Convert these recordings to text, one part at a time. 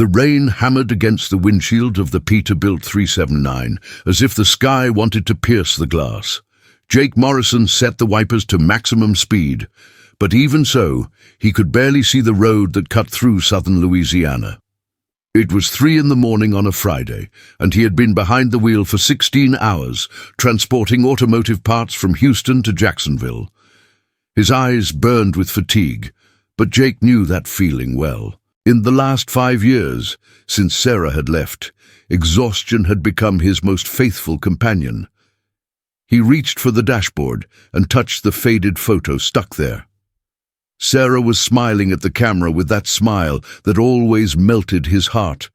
The rain hammered against the windshield of the Peterbilt 379, as if the sky wanted to pierce the glass. Jake Morrison set the wipers to maximum speed, but even so, he could barely see the road that cut through southern Louisiana. It was 3 in the morning on a Friday, and he had been behind the wheel for 16 hours, transporting automotive parts from Houston to Jacksonville. His eyes burned with fatigue, but Jake knew that feeling well. In the last 5 years, since Sarah had left, exhaustion had become his most faithful companion. He reached for the dashboard and touched the faded photo stuck there. Sarah was smiling at the camera with that smile that always melted his heart.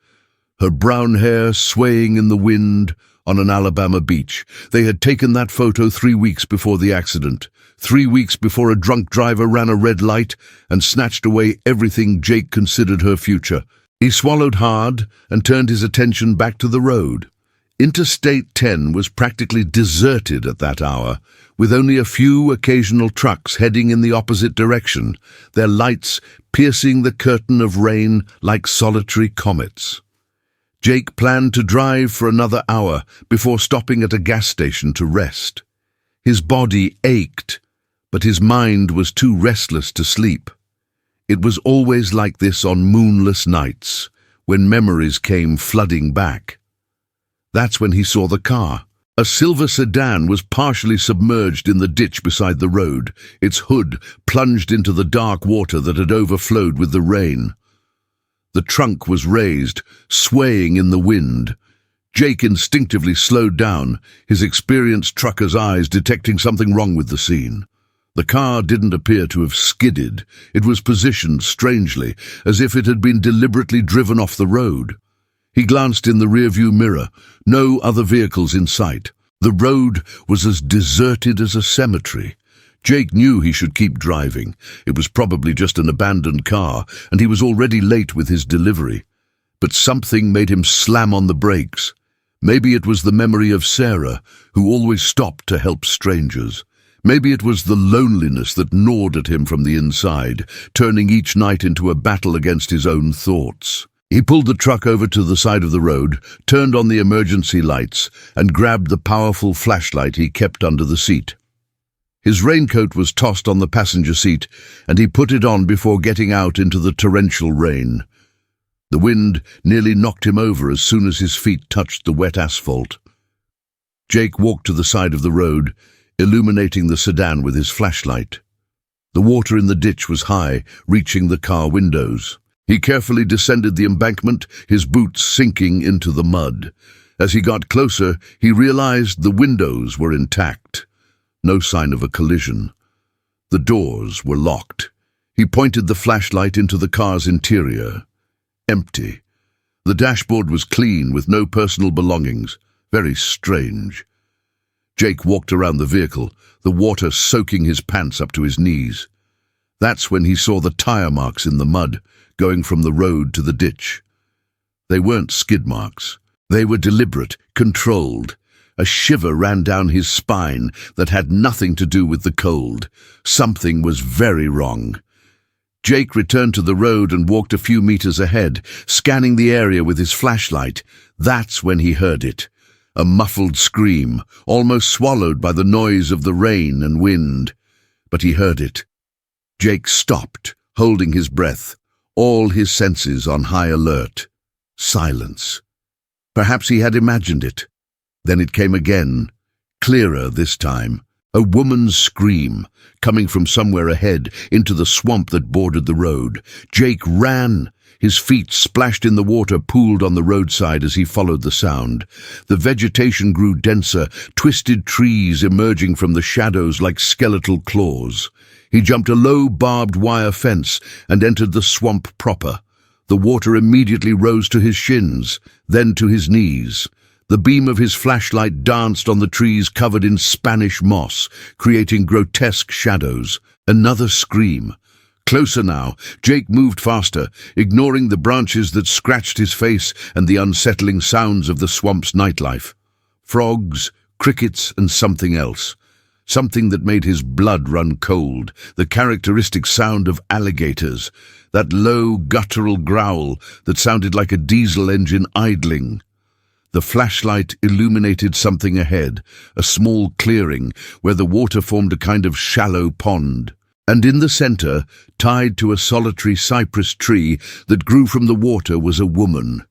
Her brown hair swaying in the wind on an Alabama beach. They had taken that photo 3 weeks before the accident, 3 weeks before a drunk driver ran a red light and snatched away everything Jake considered her future. He swallowed hard and turned his attention back to the road. Interstate 10 was practically deserted at that hour, with only a few occasional trucks heading in the opposite direction, their lights piercing the curtain of rain like solitary comets. Jake planned to drive for another hour before stopping at a gas station to rest. His body ached, but his mind was too restless to sleep. It was always like this on moonless nights, when memories came flooding back. That's when he saw the car. A silver sedan was partially submerged in the ditch beside the road, its hood plunged into the dark water that had overflowed with the rain. The trunk was raised, swaying in the wind. Jake instinctively slowed down, his experienced trucker's eyes detecting something wrong with the scene. The car didn't appear to have skidded. It was positioned strangely, as if it had been deliberately driven off the road. He glanced in the rearview mirror. No other vehicles in sight. The road was as deserted as a cemetery. Jake knew he should keep driving. It was probably just an abandoned car, and he was already late with his delivery. But something made him slam on the brakes. Maybe it was the memory of Sarah, who always stopped to help strangers. Maybe it was the loneliness that gnawed at him from the inside, turning each night into a battle against his own thoughts. He pulled the truck over to the side of the road, turned on the emergency lights, and grabbed the powerful flashlight he kept under the seat. His raincoat was tossed on the passenger seat, and he put it on before getting out into the torrential rain. The wind nearly knocked him over as soon as his feet touched the wet asphalt. Jake walked to the side of the road, illuminating the sedan with his flashlight. The water in the ditch was high, reaching the car windows. He carefully descended the embankment, his boots sinking into the mud. As he got closer, he realized the windows were intact. No sign of a collision. The doors were locked. He pointed the flashlight into the car's interior. Empty. The dashboard was clean, with no personal belongings. Very strange. Jake walked around the vehicle, the water soaking his pants up to his knees. That's when he saw the tire marks in the mud, going from the road to the ditch. They weren't skid marks. They were deliberate, controlled. A shiver ran down his spine that had nothing to do with the cold. Something was very wrong. Jake returned to the road and walked a few meters ahead, scanning the area with his flashlight. That's when he heard it. A muffled scream, almost swallowed by the noise of the rain and wind. But he heard it. Jake stopped, holding his breath, all his senses on high alert. Silence. Perhaps he had imagined it. Then it came again, clearer this time. A woman's scream, coming from somewhere ahead into the swamp that bordered the road. Jake ran. His feet splashed in the water pooled on the roadside as he followed the sound. The vegetation grew denser, twisted trees emerging from the shadows like skeletal claws. He jumped a low barbed wire fence and entered the swamp proper. The water immediately rose to his shins, then to his knees. The beam of his flashlight danced on the trees covered in Spanish moss, creating grotesque shadows. Another scream. Closer now, Jake moved faster, ignoring the branches that scratched his face and the unsettling sounds of the swamp's nightlife. Frogs, crickets, and something else. something that made his blood run cold, the characteristic sound of alligators, that low, guttural growl that sounded like a diesel engine idling. The flashlight illuminated something ahead, a small clearing where the water formed a kind of shallow pond. And in the center, tied to a solitary cypress tree that grew from the water, was a woman.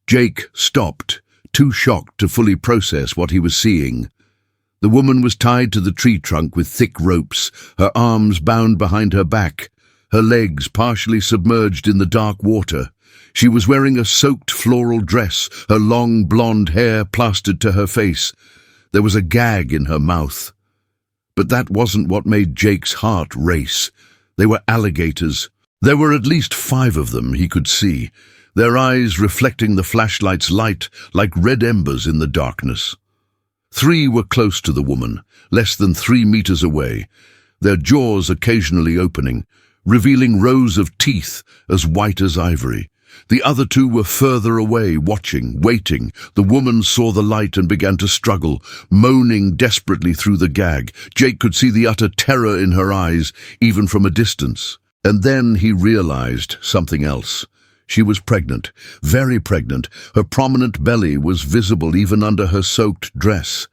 Jake stopped, too shocked to fully process what he was seeing. The woman was tied to the tree trunk with thick ropes, her arms bound behind her back, her legs partially submerged in the dark water. She was wearing a soaked floral dress, her long blonde hair plastered to her face. There was a gag in her mouth. But that wasn't what made Jake's heart race. They were alligators. There were at least 5 of them, he could see, their eyes reflecting the flashlight's light like red embers in the darkness. 3 were close to the woman, less than 3 meters away, their jaws occasionally opening, revealing rows of teeth as white as ivory. The other 2 were further away, watching, waiting. The woman saw the light and began to struggle, moaning desperately through the gag. Jake could see the utter terror in her eyes, even from a distance. And then he realized something else. She was pregnant, very pregnant. Her prominent belly was visible even under her soaked dress.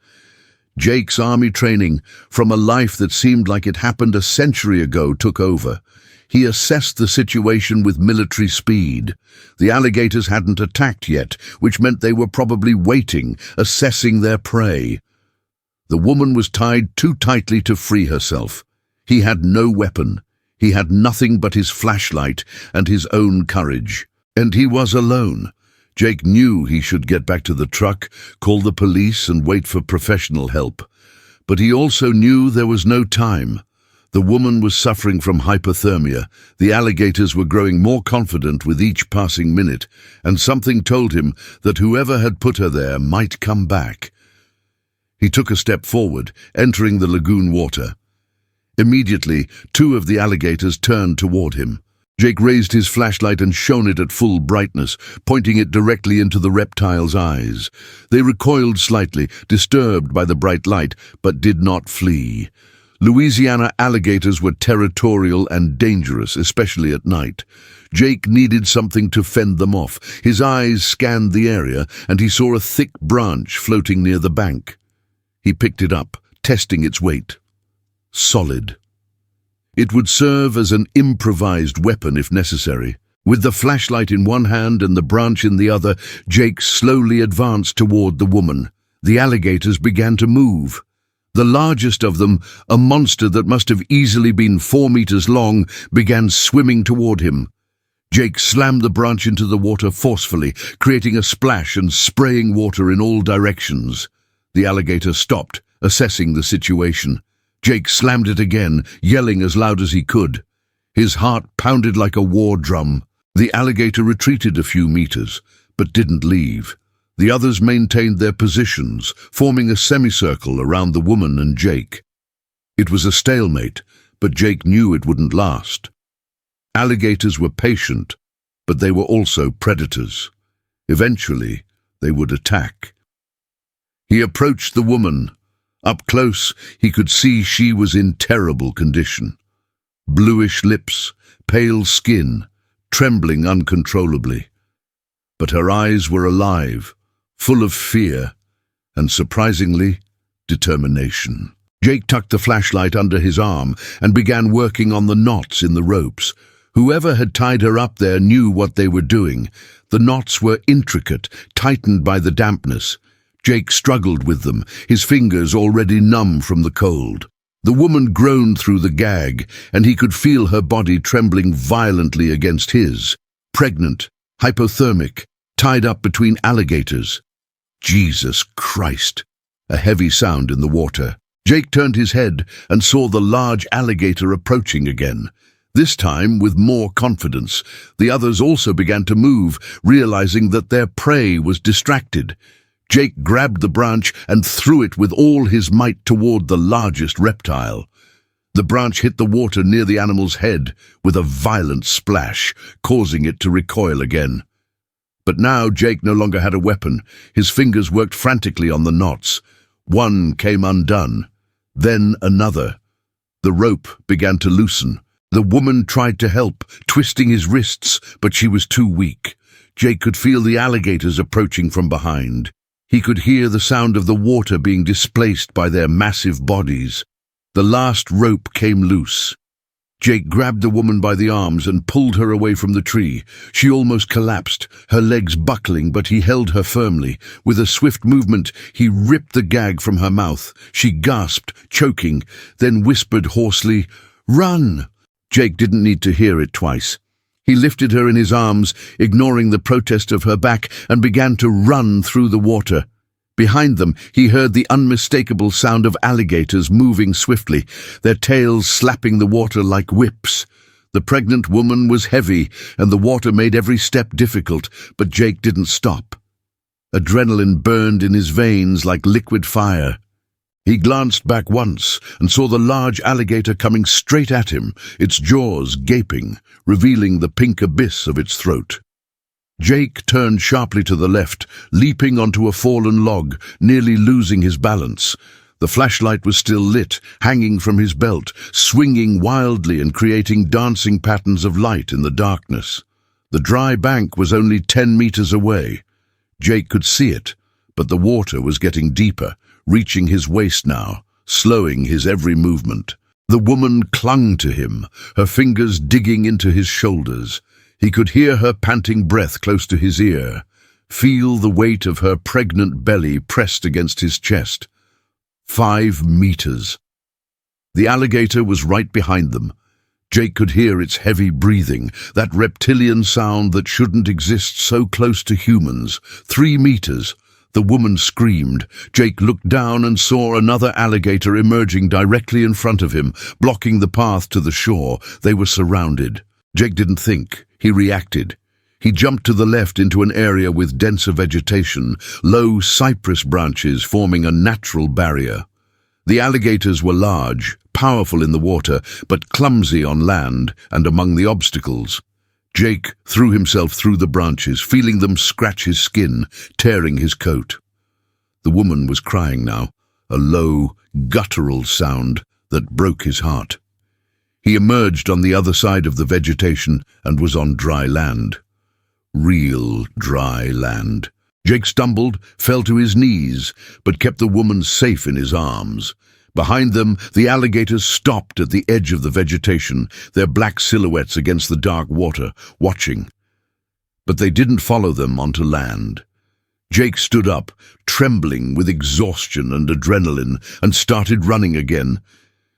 Jake's army training, from a life that seemed like it happened a century ago, took over. He assessed the situation with military speed. The alligators hadn't attacked yet, which meant they were probably waiting, assessing their prey. The woman was tied too tightly to free herself. He had no weapon. He had nothing but his flashlight and his own courage. And he was alone. Jake knew he should get back to the truck, call the police and wait for professional help. But he also knew there was no time. The woman was suffering from hypothermia. The alligators were growing more confident with each passing minute, and something told him that whoever had put her there might come back. He took a step forward, entering the lagoon water. Immediately, 2 of the alligators turned toward him. Jake raised his flashlight and shone it at full brightness, pointing it directly into the reptile's eyes. They recoiled slightly, disturbed by the bright light, but did not flee. Louisiana alligators were territorial and dangerous, especially at night. Jake needed something to fend them off. His eyes scanned the area, and he saw a thick branch floating near the bank. He picked it up, testing its weight. Solid. It would serve as an improvised weapon if necessary. With the flashlight in one hand and the branch in the other, Jake slowly advanced toward the woman. The alligators began to move. The largest of them, a monster that must have easily been 4 meters long, began swimming toward him. Jake slammed the branch into the water forcefully, creating a splash and spraying water in all directions. The alligator stopped, assessing the situation. Jake slammed it again, yelling as loud as he could. His heart pounded like a war drum. The alligator retreated a few meters, but didn't leave. The others maintained their positions, forming a semicircle around the woman and Jake. It was a stalemate, but Jake knew it wouldn't last. Alligators were patient, but they were also predators. Eventually, they would attack. He approached the woman. Up close, he could see she was in terrible condition. Bluish lips, pale skin, trembling uncontrollably. But her eyes were alive, full of fear, and surprisingly, determination. Jake tucked the flashlight under his arm and began working on the knots in the ropes. Whoever had tied her up there knew what they were doing. The knots were intricate, tightened by the dampness. Jake struggled with them, his fingers already numb from the cold. The woman groaned through the gag, and he could feel her body trembling violently against his. Pregnant, hypothermic, tied up between alligators. Jesus Christ! A heavy sound in the water. Jake turned his head and saw the large alligator approaching again. This time with more confidence. The others also began to move, realizing that their prey was distracted. Jake grabbed the branch and threw it with all his might toward the largest reptile. The branch hit the water near the animal's head with a violent splash, causing it to recoil again. But now Jake no longer had a weapon. His fingers worked frantically on the knots. One came undone. Then another. The rope began to loosen. The woman tried to help, twisting his wrists, but she was too weak. Jake could feel the alligators approaching from behind. He could hear the sound of the water being displaced by their massive bodies. The last rope came loose. Jake grabbed the woman by the arms and pulled her away from the tree. She almost collapsed, her legs buckling, but he held her firmly. With a swift movement, he ripped the gag from her mouth. She gasped, choking, then whispered hoarsely, "Run!" Jake didn't need to hear it twice. He lifted her in his arms, ignoring the protest of her back, and began to run through the water. Behind them, he heard the unmistakable sound of alligators moving swiftly, their tails slapping the water like whips. The pregnant woman was heavy, and the water made every step difficult, but Jake didn't stop. Adrenaline burned in his veins like liquid fire. He glanced back once and saw the large alligator coming straight at him, its jaws gaping, revealing the pink abyss of its throat. Jake turned sharply to the left, leaping onto a fallen log, nearly losing his balance. The flashlight was still lit, hanging from his belt, swinging wildly and creating dancing patterns of light in the darkness. The dry bank was only 10 meters away. Jake could see it, but the water was getting deeper, reaching his waist now, slowing his every movement. The woman clung to him, her fingers digging into his shoulders. He could hear her panting breath close to his ear, feel the weight of her pregnant belly pressed against his chest. 5 meters. The alligator was right behind them. Jake could hear its heavy breathing, that reptilian sound that shouldn't exist so close to humans. 3 meters. The woman screamed. Jake looked down and saw another alligator emerging directly in front of him, blocking the path to the shore. They were surrounded. Jake didn't think. He reacted. He jumped to the left into an area with denser vegetation, low cypress branches forming a natural barrier. The alligators were large, powerful in the water, but clumsy on land and among the obstacles. Jake threw himself through the branches, feeling them scratch his skin, tearing his coat. The woman was crying now, a low, guttural sound that broke his heart. He emerged on the other side of the vegetation and was on dry land. Real dry land. Jake stumbled, fell to his knees, but kept the woman safe in his arms. Behind them, the alligators stopped at the edge of the vegetation, their black silhouettes against the dark water, watching. But they didn't follow them onto land. Jake stood up, trembling with exhaustion and adrenaline, and started running again.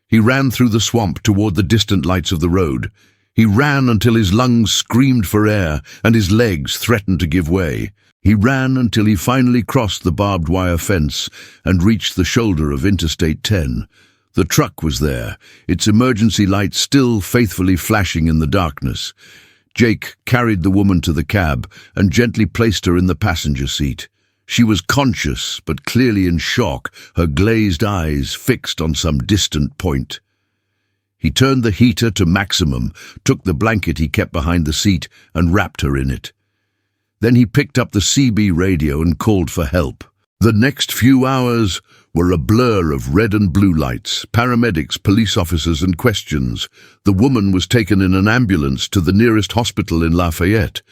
He ran through the swamp toward the distant lights of the road. He ran until his lungs screamed for air and his legs threatened to give way. He ran until he finally crossed the barbed wire fence and reached the shoulder of Interstate 10. The truck was there, its emergency lights still faithfully flashing in the darkness. Jake carried the woman to the cab and gently placed her in the passenger seat. She was conscious, but clearly in shock, her glazed eyes fixed on some distant point. He turned the heater to maximum, took the blanket he kept behind the seat, and wrapped her in it. Then he picked up the CB radio and called for help. The next few hours were a blur of red and blue lights, paramedics, police officers, and questions. The woman was taken in an ambulance to the nearest hospital in Lafayette.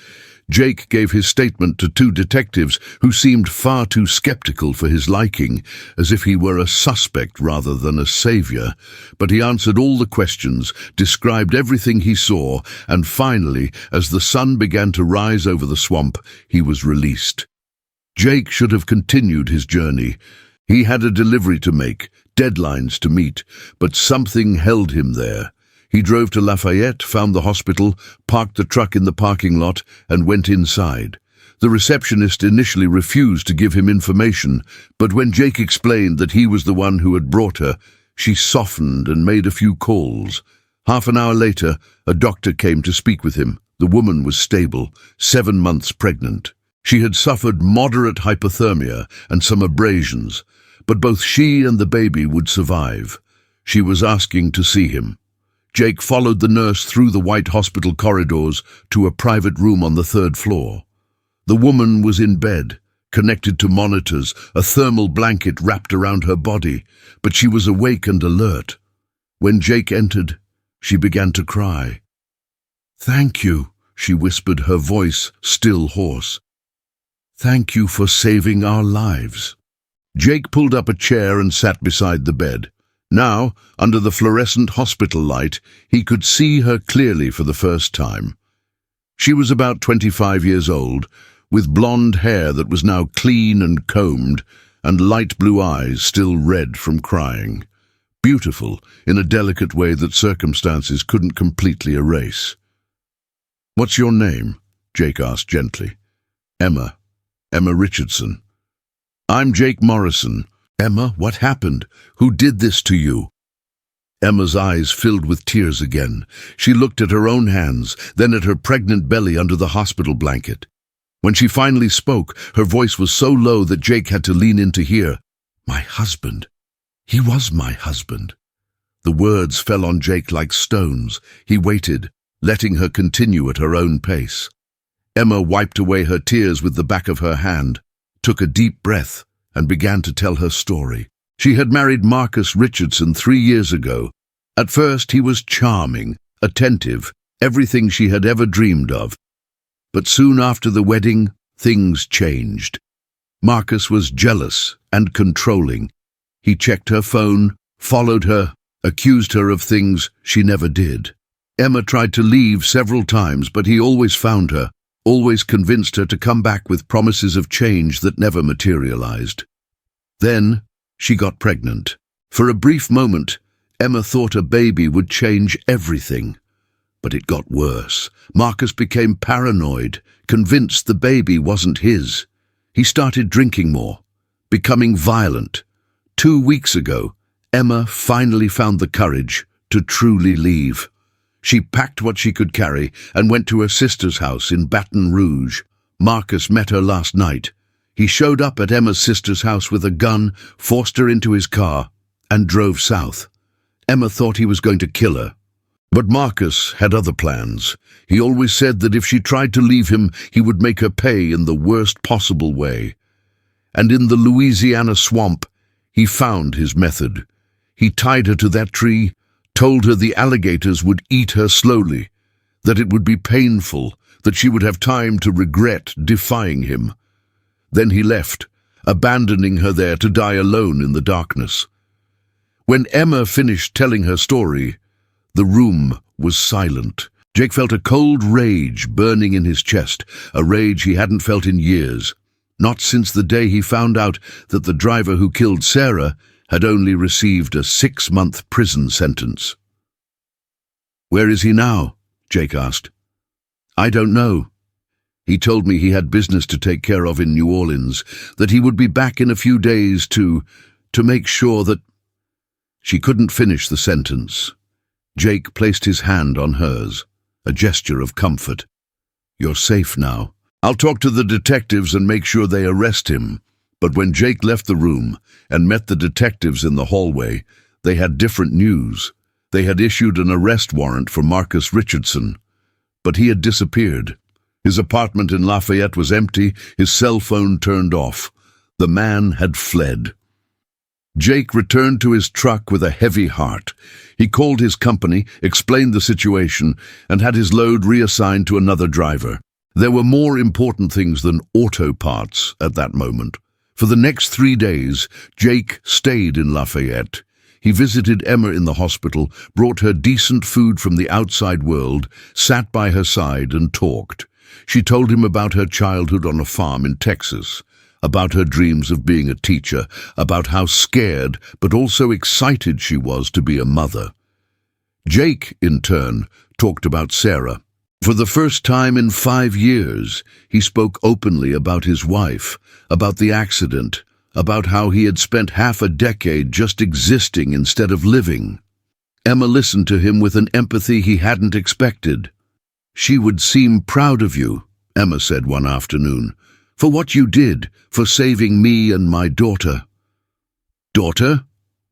Jake gave his statement to 2 detectives who seemed far too skeptical for his liking, as if he were a suspect rather than a savior. But he answered all the questions, described everything he saw, and finally, as the sun began to rise over the swamp, he was released. Jake should have continued his journey. He had a delivery to make, deadlines to meet, but something held him there. He drove to Lafayette, found the hospital, parked the truck in the parking lot, and went inside. The receptionist initially refused to give him information, but when Jake explained that he was the one who had brought her, she softened and made a few calls. Half an hour later, a doctor came to speak with him. The woman was stable, 7 months pregnant. She had suffered moderate hypothermia and some abrasions, but both she and the baby would survive. She was asking to see him. Jake followed the nurse through the white hospital corridors to a private room on the 3rd floor. The woman was in bed, connected to monitors, a thermal blanket wrapped around her body, but she was awake and alert. When Jake entered, she began to cry. "Thank you," she whispered, her voice still hoarse. "Thank you for saving our lives." Jake pulled up a chair and sat beside the bed. Now, under the fluorescent hospital light, he could see her clearly for the first time. She was about 25 years old, with blonde hair that was now clean and combed, and light blue eyes still red from crying. Beautiful in a delicate way that circumstances couldn't completely erase. "What's your name?" Jake asked gently. "Emma. Emma Richardson." "I'm Jake Morrison." "Emma, what happened? Who did this to you?" Emma's eyes filled with tears again. She looked at her own hands, then at her pregnant belly under the hospital blanket. When she finally spoke, her voice was so low that Jake had to lean in to hear. "My husband. He was my husband." The words fell on Jake like stones. He waited, letting her continue at her own pace. Emma wiped away her tears with the back of her hand, took a deep breath, and began to tell her story. She had married Marcus Richardson 3 years ago. At first he was charming, attentive, everything she had ever dreamed of. But soon after the wedding, things changed. Marcus was jealous and controlling. He checked her phone, followed her, accused her of things she never did. Emma tried to leave several times, but he always found her, always convinced her to come back with promises of change that never materialized. Then she got pregnant. For a brief moment, Emma thought a baby would change everything. But it got worse. Marcus became paranoid, convinced the baby wasn't his. He started drinking more, becoming violent. 2 weeks ago, Emma finally found the courage to truly leave. She packed what she could carry and went to her sister's house in Baton Rouge. Marcus met her last night. He showed up at Emma's sister's house with a gun, forced her into his car, and drove south. Emma thought he was going to kill her. But Marcus had other plans. He always said that if she tried to leave him, he would make her pay in the worst possible way. And in the Louisiana swamp, he found his method. He tied her to that tree, told her the alligators would eat her slowly, that it would be painful, that she would have time to regret defying him. Then he left, abandoning her there to die alone in the darkness. When Emma finished telling her story, the room was silent. Jake felt a cold rage burning in his chest, a rage he hadn't felt in years, not since the day he found out that the driver who killed Sarah had only received a 6-month prison sentence. "Where is he now?" Jake asked. "I don't know. He told me he had business to take care of in New Orleans, that he would be back in a few days to make sure that—" She couldn't finish the sentence. Jake placed his hand on hers, a gesture of comfort. "You're safe now. I'll talk to the detectives and make sure they arrest him." But when Jake left the room and met the detectives in the hallway, they had different news. They had issued an arrest warrant for Marcus Richardson, but he had disappeared. His apartment in Lafayette was empty, his cell phone turned off. The man had fled. Jake returned to his truck with a heavy heart. He called his company, explained the situation, and had his load reassigned to another driver. There were more important things than auto parts at that moment. For the next 3 days, Jake stayed in Lafayette. He visited Emma in the hospital, brought her decent food from the outside world, sat by her side and talked. She told him about her childhood on a farm in Texas, about her dreams of being a teacher, about how scared but also excited she was to be a mother. Jake, in turn, talked about Sarah. For the first time in 5 years, he spoke openly about his wife, about the accident, about how he had spent half a decade just existing instead of living. Emma listened to him with an empathy he hadn't expected. "She would seem proud of you," Emma said one afternoon, "for what you did, for saving me and my daughter." "Daughter?"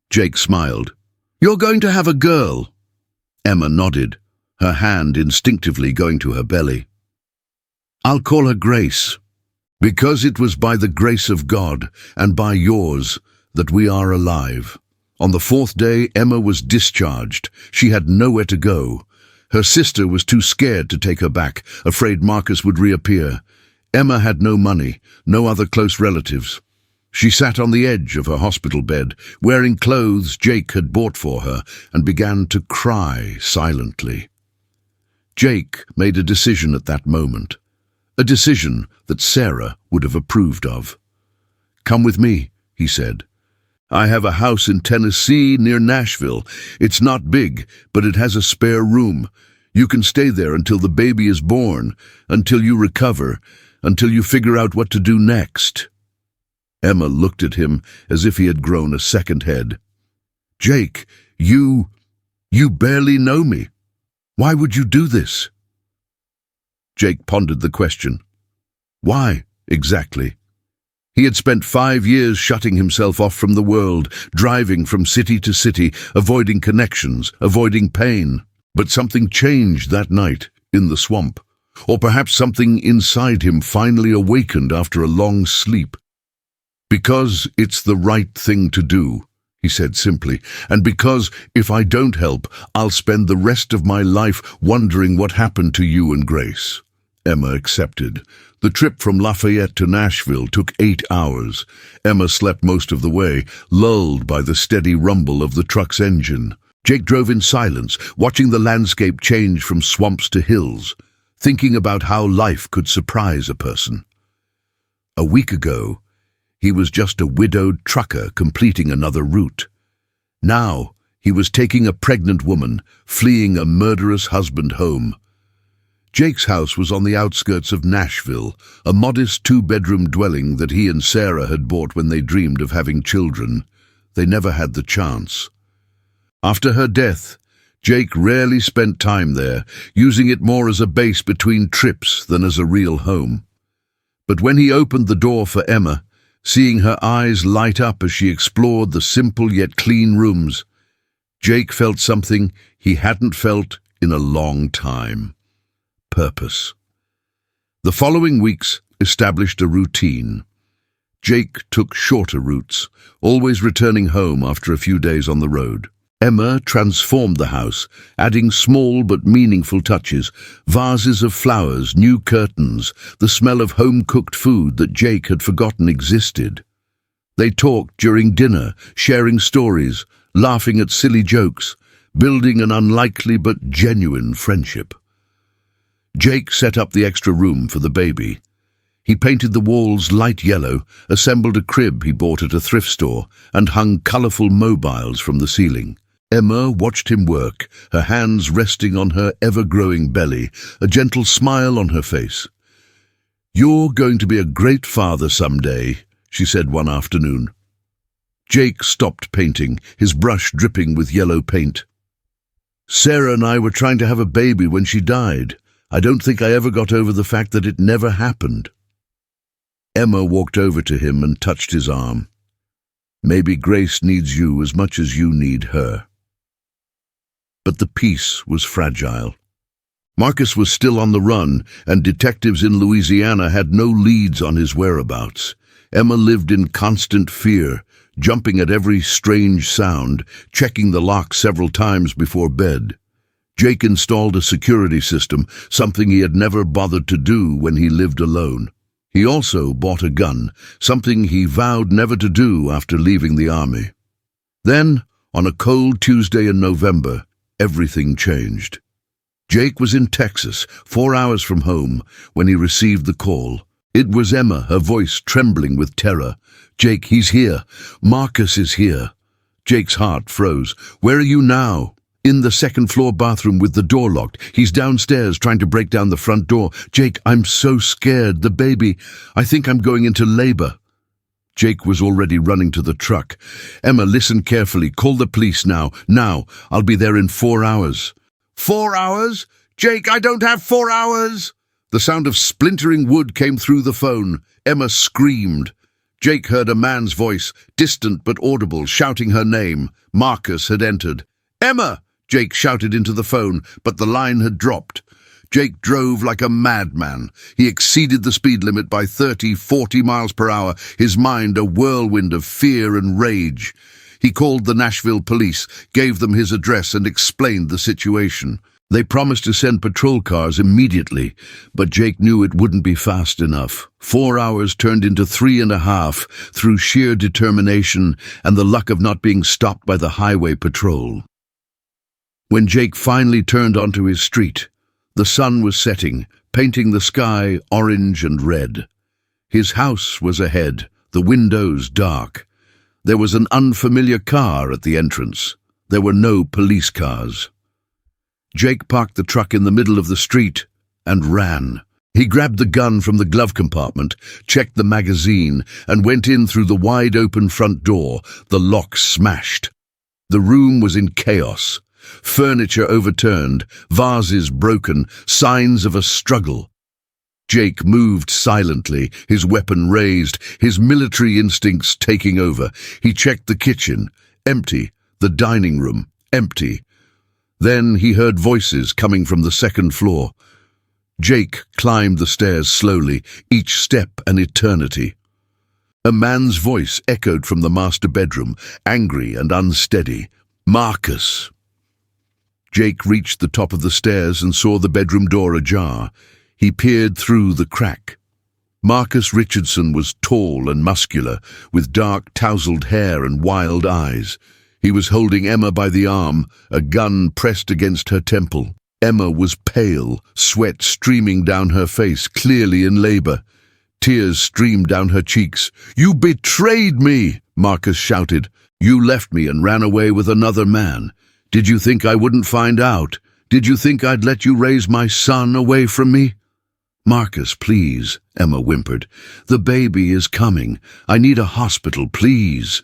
Jake smiled. "You're going to have a girl." Emma nodded, her hand instinctively going to her belly. "I'll call her Grace." Because it was by the grace of God and by yours that we are alive. On the fourth day, Emma was discharged. She had nowhere to go. Her sister was too scared to take her back, afraid Marcus would reappear. Emma had no money, no other close relatives. She sat on the edge of her hospital bed, wearing clothes Jake had bought for her, and began to cry silently. Jake made a decision at that moment, a decision that Sarah would have approved of. "Come with me," he said. "I have a house in Tennessee near Nashville. It's not big, but it has a spare room. You can stay there until the baby is born, until you recover, until you figure out what to do next." Emma looked at him as if he had grown a second head. "Jake, you barely know me. Why would you do this?" Jake pondered the question. Why, exactly? He had spent 5 years shutting himself off from the world, driving from city to city, avoiding connections, avoiding pain. But something changed that night, in the swamp. Or perhaps something inside him finally awakened after a long sleep. "Because it's the right thing to do," he said simply, "and because if I don't help, I'll spend the rest of my life wondering what happened to you and Grace." Emma accepted. The trip from Lafayette to Nashville took 8 hours. Emma slept most of the way, lulled by the steady rumble of the truck's engine. Jake drove in silence, watching the landscape change from swamps to hills, thinking about how life could surprise a person. A week ago, he was just a widowed trucker completing another route. Now, he was taking a pregnant woman, fleeing a murderous husband home. Jake's house was on the outskirts of Nashville, a modest 2-bedroom dwelling that he and Sarah had bought when they dreamed of having children. They never had the chance. After her death, Jake rarely spent time there, using it more as a base between trips than as a real home. But when he opened the door for Emma, seeing her eyes light up as she explored the simple yet clean rooms, Jake felt something he hadn't felt in a long time. Purpose. The following weeks established a routine. Jake took shorter routes, always returning home after a few days on the road. Emma transformed the house, adding small but meaningful touches, vases of flowers, new curtains, the smell of home-cooked food that Jake had forgotten existed. They talked during dinner, sharing stories, laughing at silly jokes, building an unlikely but genuine friendship. Jake set up the extra room for the baby. He painted the walls light yellow, assembled a crib he bought at a thrift store, and hung colourful mobiles from the ceiling. Emma watched him work, her hands resting on her ever-growing belly, a gentle smile on her face. "You're going to be a great father someday," she said one afternoon. Jake stopped painting, his brush dripping with yellow paint. "Sarah and I were trying to have a baby when she died. I don't think I ever got over the fact that it never happened." Emma walked over to him and touched his arm. "Maybe Grace needs you as much as you need her." But the peace was fragile. Marcus was still on the run, and detectives in Louisiana had no leads on his whereabouts. Emma lived in constant fear, jumping at every strange sound, checking the lock several times before bed. Jake installed a security system, something he had never bothered to do when he lived alone. He also bought a gun, something he vowed never to do after leaving the army. Then, on a cold Tuesday in November, everything changed. Jake was in Texas, 4 hours from home, when he received the call. It was Emma, her voice trembling with terror. "Jake, he's here. Marcus is here." Jake's heart froze. "Where are you now?" "In the second-floor bathroom with the door locked. He's downstairs trying to break down the front door. Jake, I'm so scared. The baby. I think I'm going into labor." Jake was already running to the truck. "Emma, listen carefully. Call the police now. Now. I'll be there in 4 hours." 4 hours? Jake, I don't have 4 hours! The sound of splintering wood came through the phone. Emma screamed. Jake heard a man's voice, distant but audible, shouting her name. Marcus had entered. "Emma!" Jake shouted into the phone, but the line had dropped. Jake drove like a madman. He exceeded the speed limit by 30, 40 miles per hour, his mind a whirlwind of fear and rage. He called the Nashville police, gave them his address, and explained the situation. They promised to send patrol cars immediately, but Jake knew it wouldn't be fast enough. 4 hours turned into 3.5 through sheer determination and the luck of not being stopped by the highway patrol. When Jake finally turned onto his street, the sun was setting, painting the sky orange and red. His house was ahead, the windows dark. There was an unfamiliar car at the entrance. There were no police cars. Jake parked the truck in the middle of the street and ran. He grabbed the gun from the glove compartment, checked the magazine, and went in through the wide-open front door, the lock smashed. The room was in chaos. Furniture overturned, vases broken, signs of a struggle. Jake moved silently, his weapon raised, his military instincts taking over. He checked the kitchen, empty, the dining room, empty. Then he heard voices coming from the second floor. Jake climbed the stairs slowly, each step an eternity. A man's voice echoed from the master bedroom, angry and unsteady. "Marcus." Jake reached the top of the stairs and saw the bedroom door ajar. He peered through the crack. Marcus Richardson was tall and muscular, with dark, tousled hair and wild eyes. He was holding Emma by the arm, a gun pressed against her temple. Emma was pale, sweat streaming down her face, clearly in labor. Tears streamed down her cheeks. "You betrayed me!" Marcus shouted. "You left me and ran away with another man. Did you think I wouldn't find out? Did you think I'd let you raise my son away from me?" "Marcus, please," Emma whimpered. "The baby is coming. I need a hospital, please."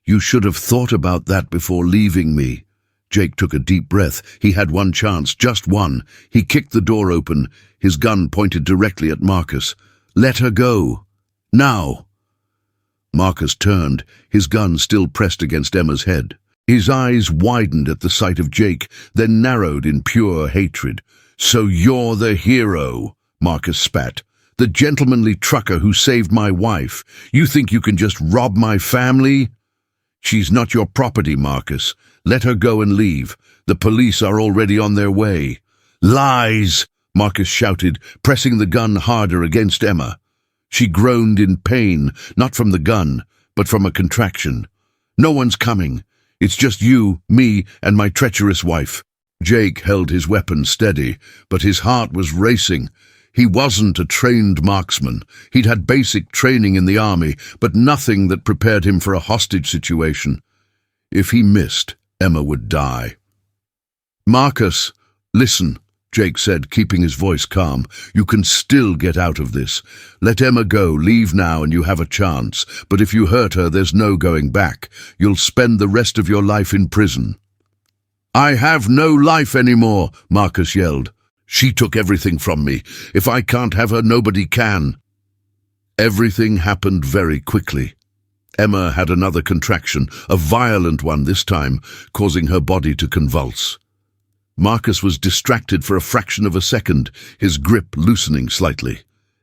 "You should have thought about that before leaving me." Jake took a deep breath. He had one chance, just one. He kicked the door open, his gun pointed directly at Marcus. "Let her go. Now." Marcus turned, his gun still pressed against Emma's head. His eyes widened at the sight of Jake, then narrowed in pure hatred. "So you're the hero," Marcus spat. "The gentlemanly trucker who saved my wife. You think you can just rob my family?" "She's not your property, Marcus. Let her go and leave. The police are already on their way." "Lies!" Marcus shouted, pressing the gun harder against Emma. She groaned in pain, not from the gun, but from a contraction. "No one's coming. It's just you, me, and my treacherous wife." Jake held his weapon steady, but his heart was racing. He wasn't a trained marksman. He'd had basic training in the army, but nothing that prepared him for a hostage situation. If he missed, Emma would die. "Marcus, listen," Jake said, keeping his voice calm. "You can still get out of this. Let Emma go, leave now, and you have a chance. But if you hurt her, there's no going back. You'll spend the rest of your life in prison." "I have no life anymore," Marcus yelled. "She took everything from me. If I can't have her, nobody can." Everything happened very quickly. Emma had another contraction, a violent one this time, causing her body to convulse. Marcus was distracted for a fraction of a second, his grip loosening slightly.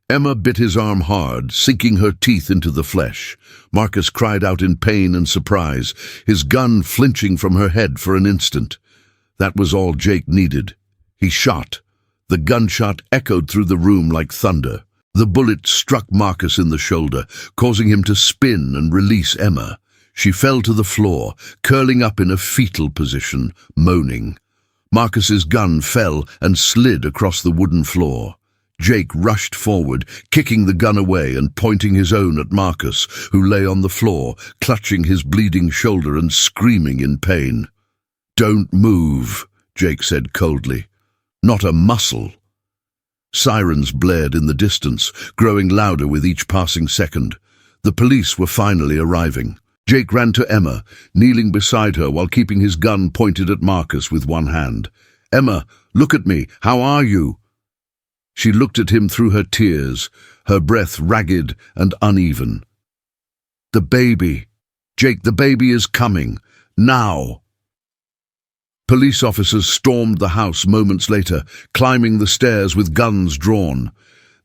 Emma bit his arm hard, sinking her teeth into the flesh. Marcus cried out in pain and surprise, his gun flinching from her head for an instant. That was all Jake needed. He shot. The gunshot echoed through the room like thunder. The bullet struck Marcus in the shoulder, causing him to spin and release Emma. She fell to the floor, curling up in a fetal position, moaning. Marcus's gun fell and slid across the wooden floor. Jake rushed forward, kicking the gun away and pointing his own at Marcus, who lay on the floor, clutching his bleeding shoulder and screaming in pain. "Don't move," Jake said coldly. "Not a muscle." Sirens blared in the distance, growing louder with each passing second. The police were finally arriving. Jake ran to Emma, kneeling beside her while keeping his gun pointed at Marcus with one hand. "Emma, look at me. How are you?" She looked at him through her tears, her breath ragged and uneven. "The baby. Jake, the baby is coming. Now." Police officers stormed the house moments later, climbing the stairs with guns drawn.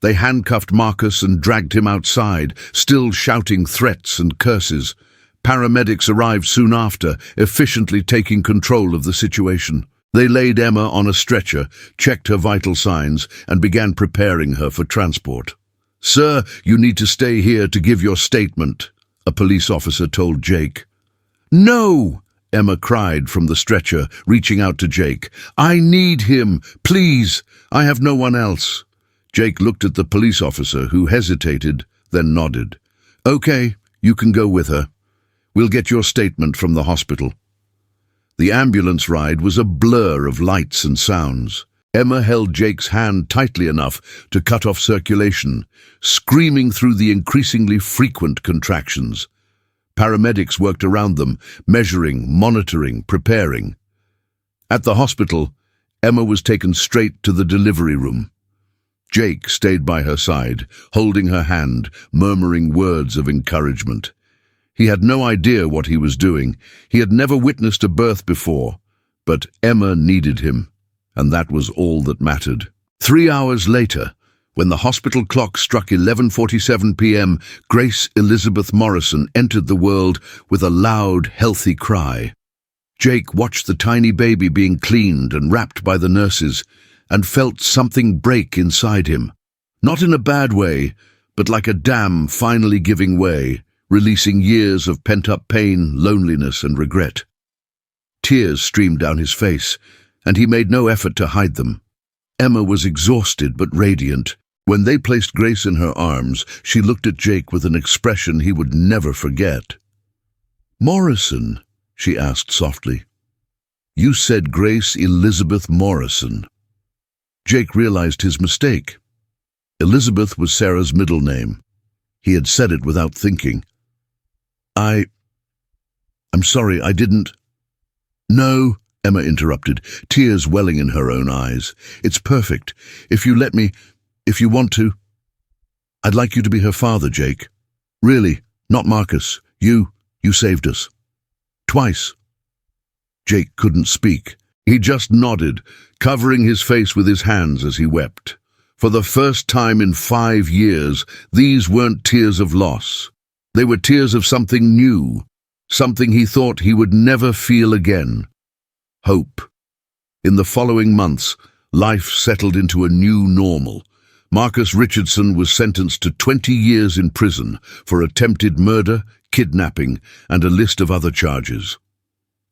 They handcuffed Marcus and dragged him outside, still shouting threats and curses. Paramedics arrived soon after, efficiently taking control of the situation. They laid Emma on a stretcher, checked her vital signs, and began preparing her for transport. "Sir, you need to stay here to give your statement," a police officer told Jake. "No!" Emma cried from the stretcher, reaching out to Jake. "I need him! Please! I have no one else." Jake looked at the police officer, who hesitated, then nodded. "Okay, you can go with her. We'll get your statement from the hospital." The ambulance ride was a blur of lights and sounds. Emma held Jake's hand tightly enough to cut off circulation, screaming through the increasingly frequent contractions. Paramedics worked around them, measuring, monitoring, preparing. At the hospital, Emma was taken straight to the delivery room. Jake stayed by her side, holding her hand, murmuring words of encouragement. He had no idea what he was doing. He had never witnessed a birth before, but Emma needed him, and that was all that mattered. 3 hours later, when the hospital clock struck 11:47 p.m., Grace Elizabeth Morrison entered the world with a loud, healthy cry. Jake watched the tiny baby being cleaned and wrapped by the nurses, and felt something break inside him. Not in a bad way, but like a dam finally giving way, releasing years of pent-up pain, loneliness, and regret. Tears streamed down his face, and he made no effort to hide them. Emma was exhausted but radiant. When they placed Grace in her arms, she looked at Jake with an expression he would never forget. "Morrison," she asked softly. "You said Grace Elizabeth Morrison." Jake realized his mistake. Elizabeth was Sarah's middle name. He had said it without thinking. I'm sorry, I didn't—" "No," Emma interrupted, tears welling in her own eyes. "It's perfect. If you let me, if you want to. I'd like you to be her father, Jake. Really, not Marcus. You saved us. Twice." Jake couldn't speak. He just nodded, covering his face with his hands as he wept. For the first time in 5 years, these weren't tears of loss. They were tears of something new, something he thought he would never feel again. Hope. In the following months, life settled into a new normal. Marcus Richardson was sentenced to 20 years in prison for attempted murder, kidnapping, and a list of other charges.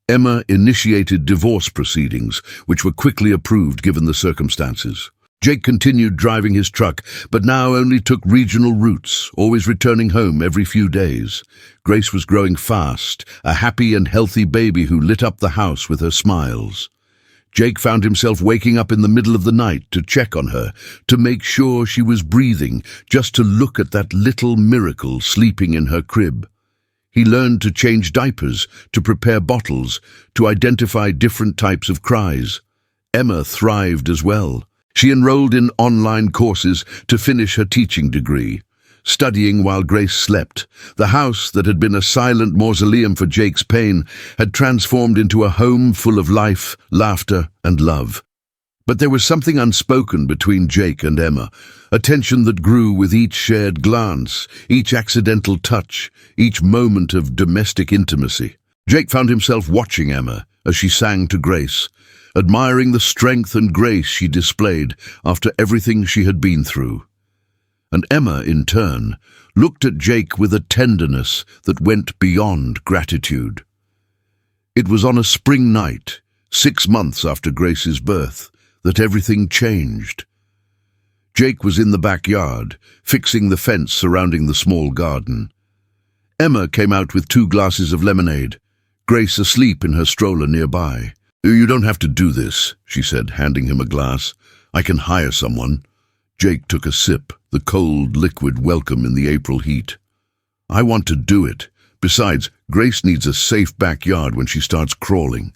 Emma initiated divorce proceedings, which were quickly approved given the circumstances. Jake continued driving his truck, but now only took regional routes, always returning home every few days. Grace was growing fast, a happy and healthy baby who lit up the house with her smiles. Jake found himself waking up in the middle of the night to check on her, to make sure she was breathing, just to look at that little miracle sleeping in her crib. He learned to change diapers, to prepare bottles, to identify different types of cries. Emma thrived as well. She enrolled in online courses to finish her teaching degree. Studying while Grace slept, the house that had been a silent mausoleum for Jake's pain had transformed into a home full of life, laughter, and love. But there was something unspoken between Jake and Emma, a tension that grew with each shared glance, each accidental touch, each moment of domestic intimacy. Jake found himself watching Emma as she sang to Grace, admiring the strength and grace she displayed after everything she had been through. And Emma, in turn, looked at Jake with a tenderness that went beyond gratitude. It was on a spring night, 6 months after Grace's birth, that everything changed. Jake was in the backyard, fixing the fence surrounding the small garden. Emma came out with 2 glasses of lemonade, Grace asleep in her stroller nearby. "You don't have to do this," she said, handing him a glass. "I can hire someone." Jake took a sip, the cold liquid welcome in the April heat. "I want to do it. Besides, Grace needs a safe backyard when she starts crawling."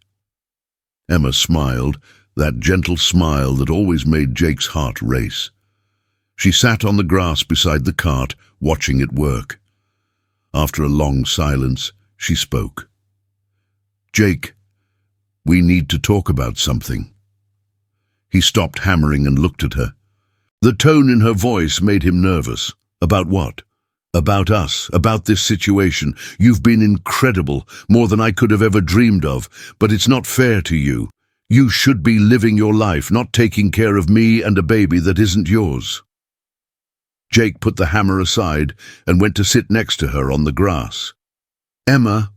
Emma smiled, that gentle smile that always made Jake's heart race. She sat on the grass beside the cart, watching it work. After a long silence, she spoke. "Jake, We need to talk about something." He stopped hammering and looked at her. The tone in her voice made him nervous. "About what?" "About us, about this situation. You've been incredible, more than I could have ever dreamed of, but it's not fair to you. You should be living your life, not taking care of me and a baby that isn't yours." Jake put the hammer aside and went to sit next to her on the grass. "Emma—"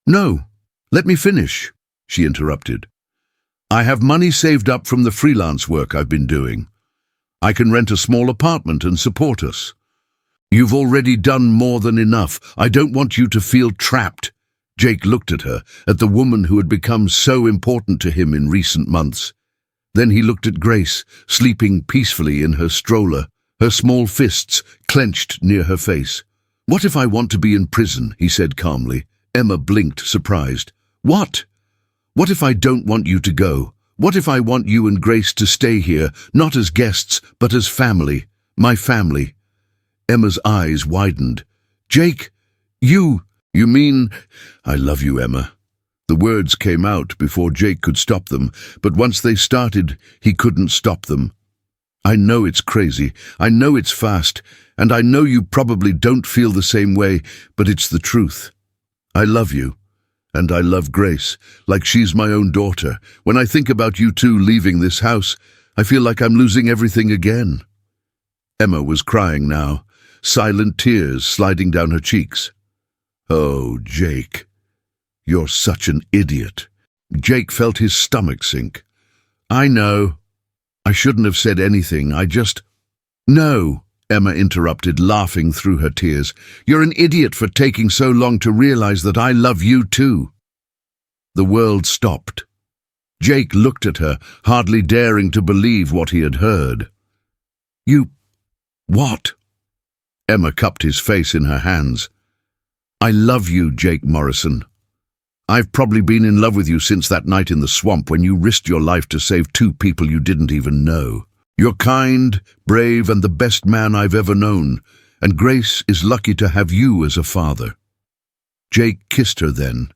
"No, let me finish," she interrupted. "I have money saved up from the freelance work I've been doing. I can rent a small apartment and support us. You've already done more than enough. I don't want you to feel trapped." Jake looked at her, at the woman who had become so important to him in recent months. Then he looked at Grace, sleeping peacefully in her stroller, her small fists clenched near her face. "What if I want to be in prison?" he said calmly. Emma blinked, surprised. "What? What if I don't want you to go? What if I want you and Grace to stay here, not as guests, but as family, my family?" Emma's eyes widened. "Jake, you mean—" "I love you, Emma." The words came out before Jake could stop them, but once they started, he couldn't stop them. "I know it's crazy, I know it's fast, and I know you probably don't feel the same way, but it's the truth. I love you, and I love Grace, like she's my own daughter. When I think about you two leaving this house, I feel like I'm losing everything again." Emma was crying now, silent tears sliding down her cheeks. "Oh, Jake, you're such an idiot." Jake felt his stomach sink. "I know. I shouldn't have said anything. I just—" "No," Emma interrupted, laughing through her tears. "You're an idiot for taking so long to realize that I love you too." The world stopped. Jake looked at her, hardly daring to believe what he had heard. "You— what?" Emma cupped his face in her hands. "I love you, Jake Morrison. I've probably been in love with you since that night in the swamp when you risked your life to save two people you didn't even know. You're kind, brave, and the best man I've ever known, and Grace is lucky to have you as a father." Jake kissed her then,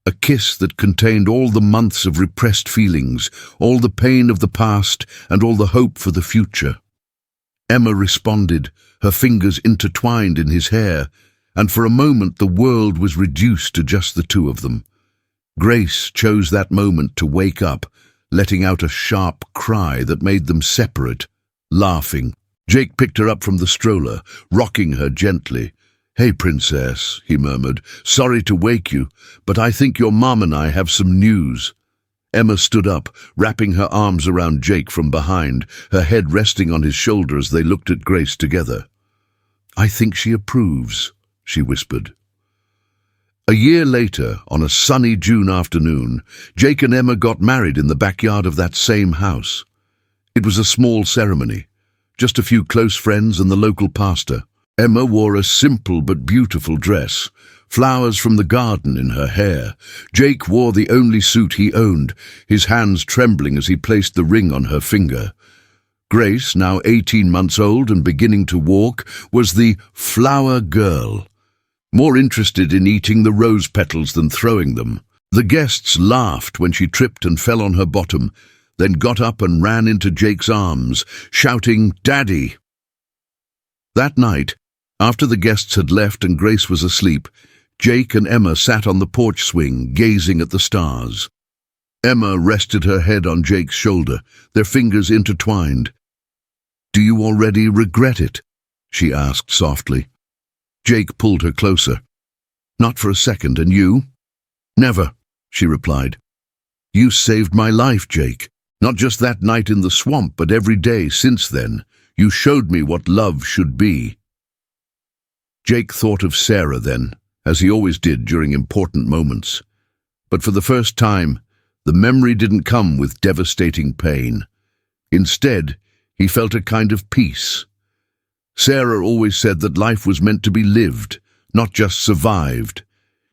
a kiss that contained all the months of repressed feelings, all the pain of the past, and all the hope for the future. Emma responded, her fingers intertwined in his hair, and for a moment the world was reduced to just the two of them. Grace chose that moment to wake up, letting out a sharp cry that made them separate, laughing. Jake picked her up from the stroller, rocking her gently. "Hey, princess," he murmured, "sorry to wake you, but I think your mom and I have some news." Emma stood up, wrapping her arms around Jake from behind, her head resting on his shoulder as they looked at Grace together. "I think she approves," she whispered. A year later, on a sunny June afternoon, Jake and Emma got married in the backyard of that same house. It was a small ceremony, just a few close friends and the local pastor. Emma wore a simple but beautiful dress, flowers from the garden in her hair. Jake wore the only suit he owned, his hands trembling as he placed the ring on her finger. Grace, now 18 months old and beginning to walk, was the flower girl, more interested in eating the rose petals than throwing them. The guests laughed when she tripped and fell on her bottom, then got up and ran into Jake's arms, shouting, "Daddy!" That night, after the guests had left and Grace was asleep, Jake and Emma sat on the porch swing, gazing at the stars. Emma rested her head on Jake's shoulder, their fingers intertwined. "Do you already regret it?" she asked softly. Jake pulled her closer. "Not for a second, and you?" "Never," she replied. "You saved my life, Jake. Not just that night in the swamp, but every day since then. You showed me what love should be." Jake thought of Sarah then, as he always did during important moments. But for the first time, the memory didn't come with devastating pain. Instead, he felt a kind of peace. Sarah always said that life was meant to be lived, not just survived.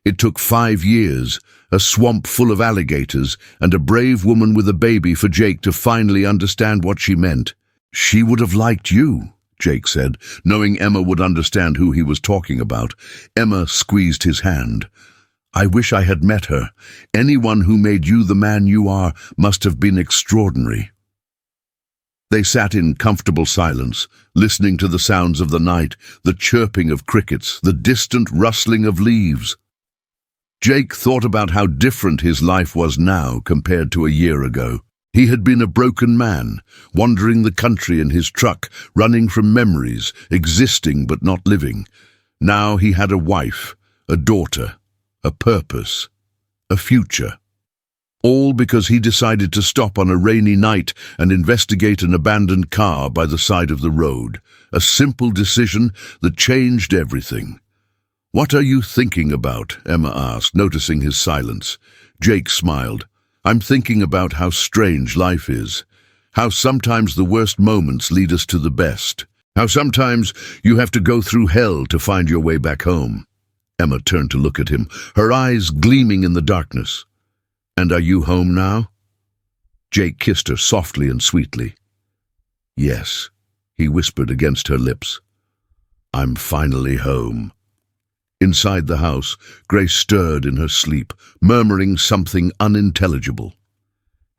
It took 5 years, a swamp full of alligators, and a brave woman with a baby for Jake to finally understand what she meant. "She would have liked you," Jake said, knowing Emma would understand who he was talking about. Emma squeezed his hand. I wish I had met her. Anyone who made you the man you are must have been extraordinary." They sat in comfortable silence, listening to the sounds of the night, the chirping of crickets, the distant rustling of leaves. Jake thought about how different his life was now compared to a year ago. He had been a broken man, wandering the country in his truck, running from memories, existing but not living. Now he had a wife, a daughter, a purpose, a future. All because he decided to stop on a rainy night and investigate an abandoned car by the side of the road. A simple decision that changed everything. "What are you thinking about?" Emma asked, noticing his silence. Jake smiled. "I'm thinking about how strange life is. How sometimes the worst moments lead us to the best. How sometimes you have to go through hell to find your way back home." Emma turned to look at him, her eyes gleaming in the darkness. "And are you home now?" Jake kissed her softly and sweetly. "Yes," he whispered against her lips. "I'm finally home." Inside the house, Grace stirred in her sleep, murmuring something unintelligible.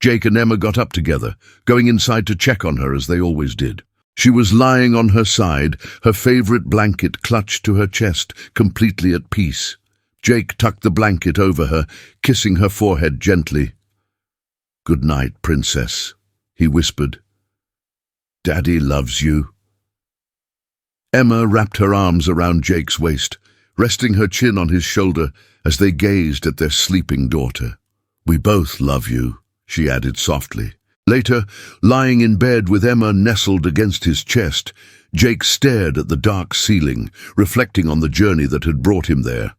Jake and Emma got up together, going inside to check on her as they always did. She was lying on her side, her favorite blanket clutched to her chest, completely at peace. Jake tucked the blanket over her, kissing her forehead gently. "Good night, princess," he whispered. "Daddy loves you." Emma wrapped her arms around Jake's waist, resting her chin on his shoulder as they gazed at their sleeping daughter. "We both love you," she added softly. Later, lying in bed with Emma nestled against his chest, Jake stared at the dark ceiling, reflecting on the journey that had brought him there.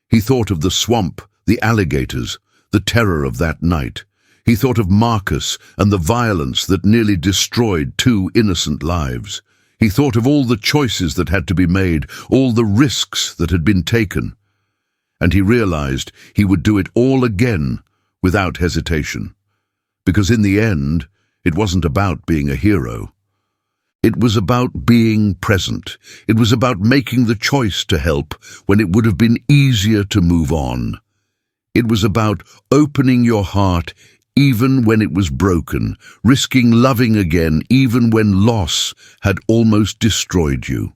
He thought of the swamp, the alligators, the terror of that night. He thought of Marcus and the violence that nearly destroyed 2 innocent lives. He thought of all the choices that had to be made, all the risks that had been taken. And he realized he would do it all again without hesitation. Because in the end, it wasn't about being a hero. It was about being present. It was about making the choice to help when it would have been easier to move on. It was about opening your heart even when it was broken, risking loving again even when loss had almost destroyed you.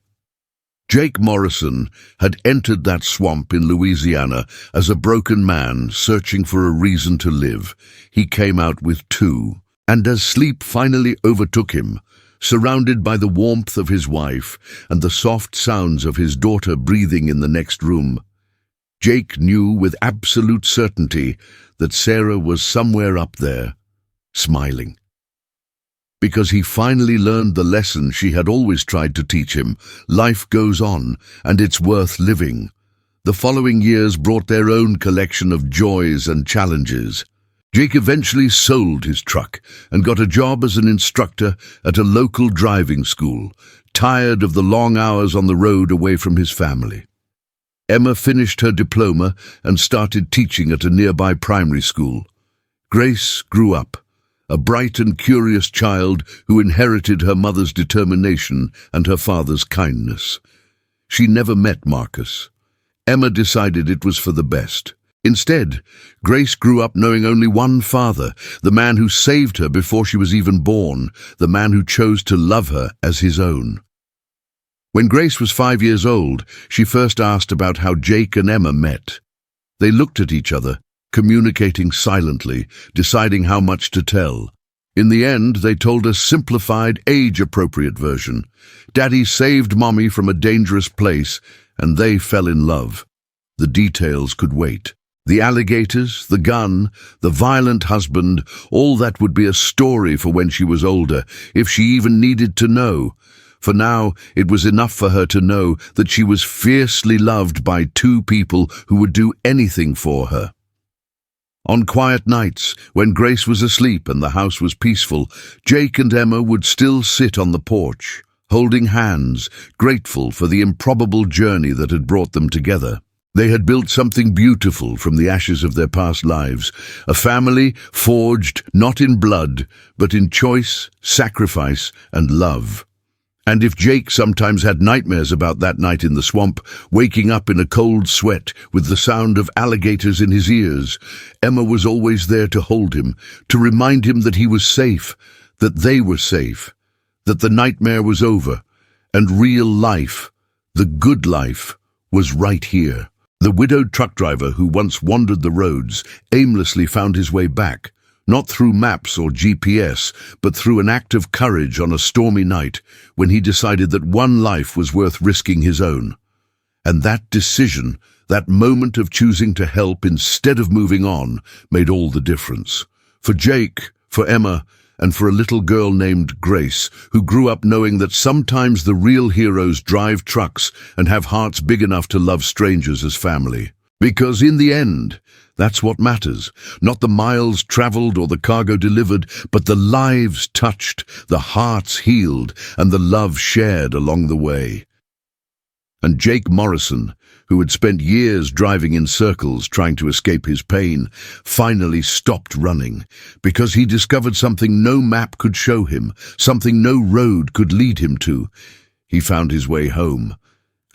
Jake Morrison had entered that swamp in Louisiana as a broken man searching for a reason to live. He came out with 2, and as sleep finally overtook him, surrounded by the warmth of his wife and the soft sounds of his daughter breathing in the next room, Jake knew with absolute certainty that Sarah was somewhere up there, smiling. Because he finally learned the lesson she had always tried to teach him: life goes on, and it's worth living. The following years brought their own collection of joys and challenges. Jake eventually sold his truck and got a job as an instructor at a local driving school, tired of the long hours on the road away from his family. Emma finished her diploma and started teaching at a nearby primary school. Grace grew up, a bright and curious child who inherited her mother's determination and her father's kindness. She never met Marcus. Emma decided it was for the best. Instead, Grace grew up knowing only one father, the man who saved her before she was even born, the man who chose to love her as his own. When Grace was 5 years old, she first asked about how Jake and Emma met. They looked at each other, communicating silently, deciding how much to tell. In the end, they told a simplified, age-appropriate version. Daddy saved Mommy from a dangerous place, and they fell in love. The details could wait. The alligators, the gun, the violent husband, all that would be a story for when she was older, if she even needed to know. For now, it was enough for her to know that she was fiercely loved by 2 people who would do anything for her. On quiet nights, when Grace was asleep and the house was peaceful, Jake and Emma would still sit on the porch, holding hands, grateful for the improbable journey that had brought them together. They had built something beautiful from the ashes of their past lives, a family forged not in blood, but in choice, sacrifice, and love. And if Jake sometimes had nightmares about that night in the swamp, waking up in a cold sweat with the sound of alligators in his ears, Emma was always there to hold him, to remind him that he was safe, that they were safe, that the nightmare was over, and real life, the good life, was right here. The widowed truck driver who once wandered the roads aimlessly found his way back, not through maps or GPS, but through an act of courage on a stormy night when he decided that one life was worth risking his own. And that decision, that moment of choosing to help instead of moving on, made all the difference. For Jake, for Emma, and for a little girl named Grace, who grew up knowing that sometimes the real heroes drive trucks and have hearts big enough to love strangers as family. Because in the end, that's what matters. Not the miles traveled or the cargo delivered, but the lives touched, the hearts healed, and the love shared along the way. And Jake Morrison, who had spent years driving in circles trying to escape his pain, finally stopped running, because he discovered something no map could show him, something no road could lead him to. He found his way home.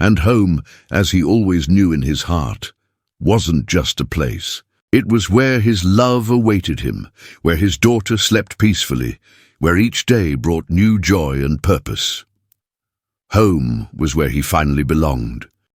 And home, as he always knew in his heart, wasn't just a place. It was where his love awaited him, where his daughter slept peacefully, where each day brought new joy and purpose. Home was where he finally belonged.